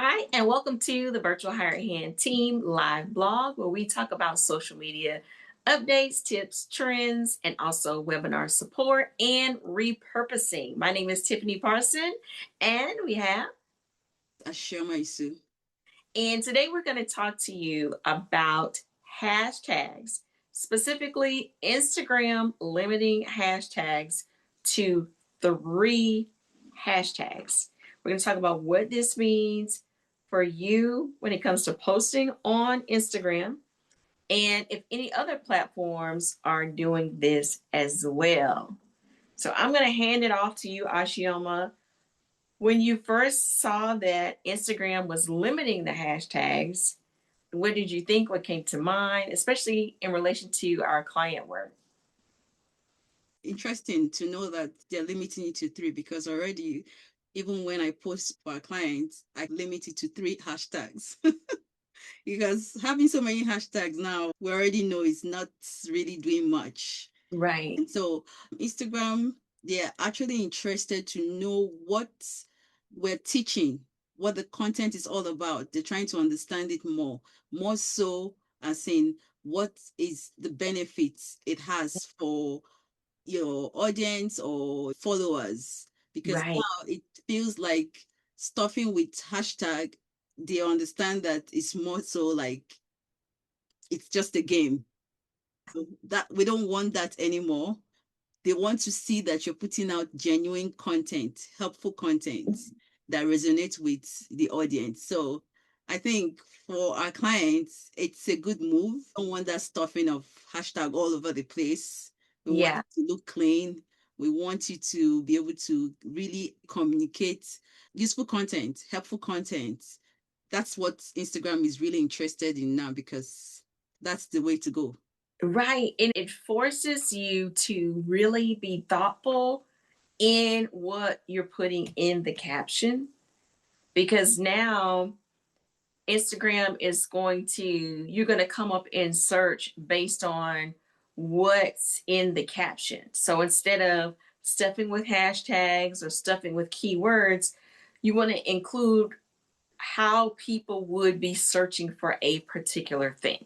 Hi, and welcome to the Virtual Hired Hand Team live blog where we talk about social media updates, tips, trends, and also webinar support and repurposing. My name is Tiffany Parson, and we have, Ashomaisu. and today we're going to talk to you about hashtags, specifically Instagram limiting hashtags to 3 hashtags. We're going to talk about what this means for you when it comes to posting on Instagram and if any other platforms are doing this as well. So I'm going to hand it off to you, Ashioma. When you first saw that Instagram was limiting the hashtags, what did you think? What came to mind, especially in relation to our client work? Interesting to know that they're limiting it to three because already, even when I post for our clients, I limit it to 3 hashtags. Because having so many hashtags now, we already know it's not really doing much. Right. And so, Instagram, they're actually interested to know what we're teaching, what the content is all about. They're trying to understand it more so as in what is the benefits it has for your audience or followers, because Right. now it feels like stuffing with hashtag, they understand that it's more so like it's just a game. So that we don't want that anymore. They want to see that you're putting out genuine content, helpful content that resonates with the audience. So I think for our clients, it's a good move. We don't want that stuffing of hashtag all over the place. We want Yeah. it to look clean. We want you to be able to really communicate useful content, helpful content. That's what Instagram is really interested in now because that's the way to go. Right. And it forces you to really be thoughtful in what you're putting in the caption because now Instagram is you're going to come up in search based on what's in the caption. So instead of stuffing with hashtags or stuffing with keywords, you want to include how people would be searching for a particular thing.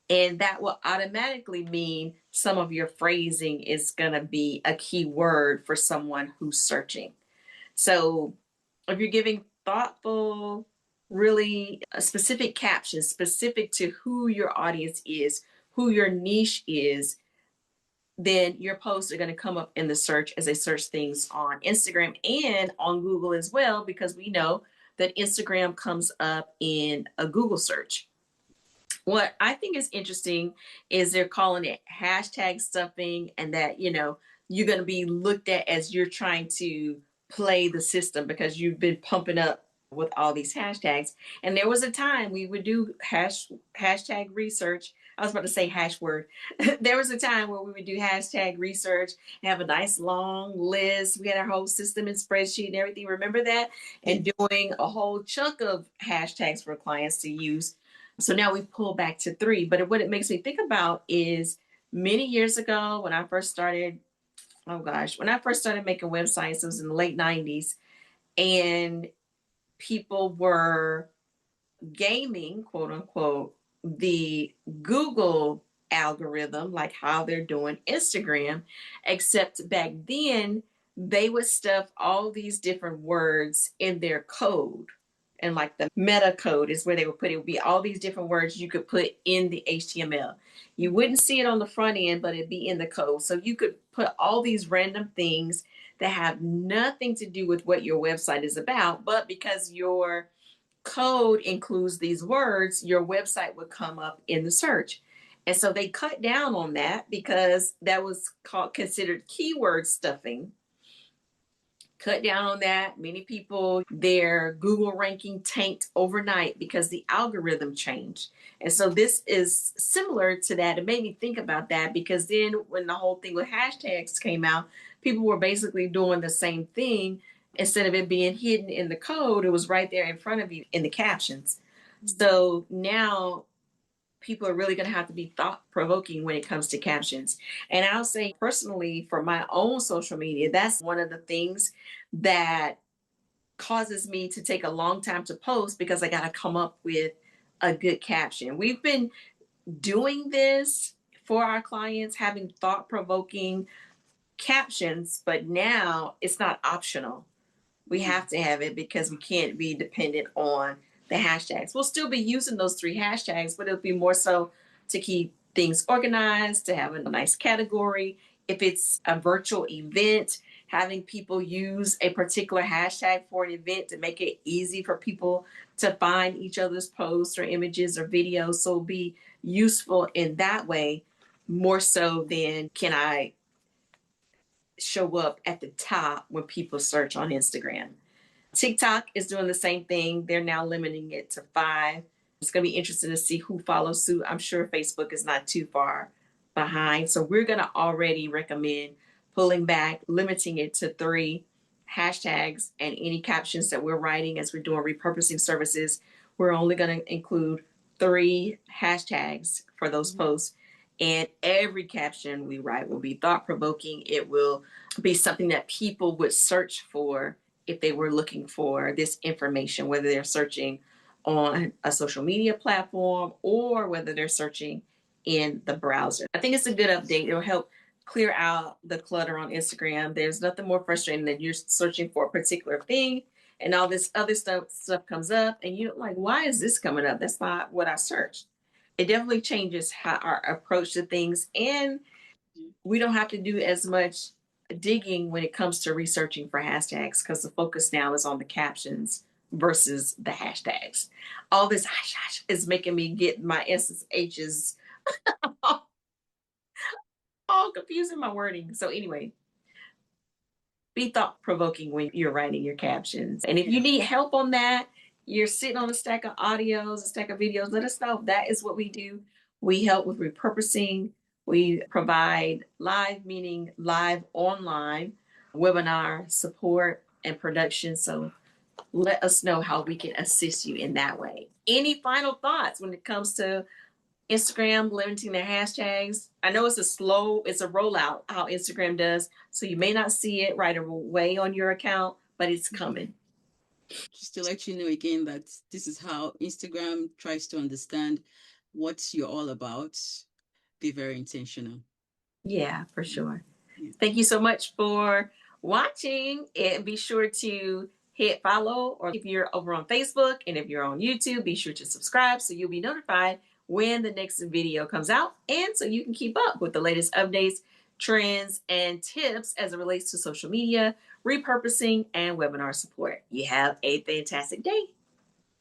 And that will automatically mean some of your phrasing is going to be a keyword for someone who's searching. So if you're giving thoughtful, really specific captions, specific to who your audience is, who your niche is, then your posts are going to come up in the search as they search things on Instagram and on Google as well, because we know that Instagram comes up in a Google search. What I think is interesting is they're calling it hashtag stuffing, and that, you're going to be looked at as you're trying to play the system because you've been pumping up with all these hashtags. And there was a time we would do hashtag research. I was about to say hash word. There was a time where we would do hashtag research, have a nice long list. We had our whole system and spreadsheet and everything. Remember that? Yes. And doing a whole chunk of hashtags for clients to use. So now we've pulled back to 3. But what it makes me think about is many years ago when I first started, oh gosh, when I first started making websites, it was in the late 90s, and people were gaming, quote unquote, the Google algorithm, like how they're doing Instagram, except back then they would stuff all these different words in their code. And like the meta code is where they would put it, would be all these different words you could put in the HTML. You wouldn't see it on the front end, but it'd be in the code. So you could put all these random things that have nothing to do with what your website is about, but because your code includes these words, your website would come up in the search. And so they cut down on that because that was considered keyword stuffing. Cut down on that. Many people, their Google ranking tanked overnight because the algorithm changed. And so this is similar to that. It made me think about that because then when the whole thing with hashtags came out, people were basically doing the same thing. Instead of it being hidden in the code, it was right there in front of you in the captions. So now people are really going to have to be thought provoking when it comes to captions. And I'll say personally, for my own social media, that's one of the things that causes me to take a long time to post because I got to come up with a good caption. We've been doing this for our clients, having thought provoking captions, but now it's not optional. We Mm. have to have it because we can't be dependent on the hashtags. We'll still be using those three hashtags, but it'll be more so to keep things organized, to have a nice category. If it's a virtual event, having people use a particular hashtag for an event to make it easy for people to find each other's posts or images or videos. So it'll be useful in that way more so than can I show up at the top when people search on Instagram. TikTok is doing the same thing. They're now limiting it to 5. It's going to be interesting to see who follows suit. I'm sure Facebook is not too far behind. So we're going to already recommend pulling back, limiting it to 3 hashtags, and any captions that we're writing as we're doing repurposing services. We're only going to include 3 hashtags for those posts. And every caption we write will be thought provoking. It will be something that people would search for if they were looking for this information, whether they're searching on a social media platform or whether they're searching in the browser. I think it's a good update. It'll help clear out the clutter on Instagram. There's nothing more frustrating than you're searching for a particular thing and all this other stuff comes up and you're like, why is this coming up? That's not what I searched. It definitely changes how our approach to things, and we don't have to do as much digging when it comes to researching for hashtags because the focus now is on the captions versus the hashtags. All this is making me get my SSHs all confused in my wording. So anyway, be thought provoking when you're writing your captions. And if you need help on that, you're sitting on a stack of audios, a stack of videos, let us know. That is what we do. We help with repurposing. We provide live, meaning live online, webinar support and production. So let us know how we can assist you in that way. Any final thoughts when it comes to Instagram limiting their hashtags? I know it's it's a rollout how Instagram does. So you may not see it right away on your account, but it's coming. Just to let you know again that this is how Instagram tries to understand what you're all about. Be very intentional. Yeah, for sure. Yeah. Thank you so much for watching, and be sure to hit follow, or if you're over on Facebook and if you're on YouTube, be sure to subscribe so you'll be notified when the next video comes out, and so you can keep up with the latest updates, trends, and tips as it relates to social media, repurposing, and webinar support. You have a fantastic day.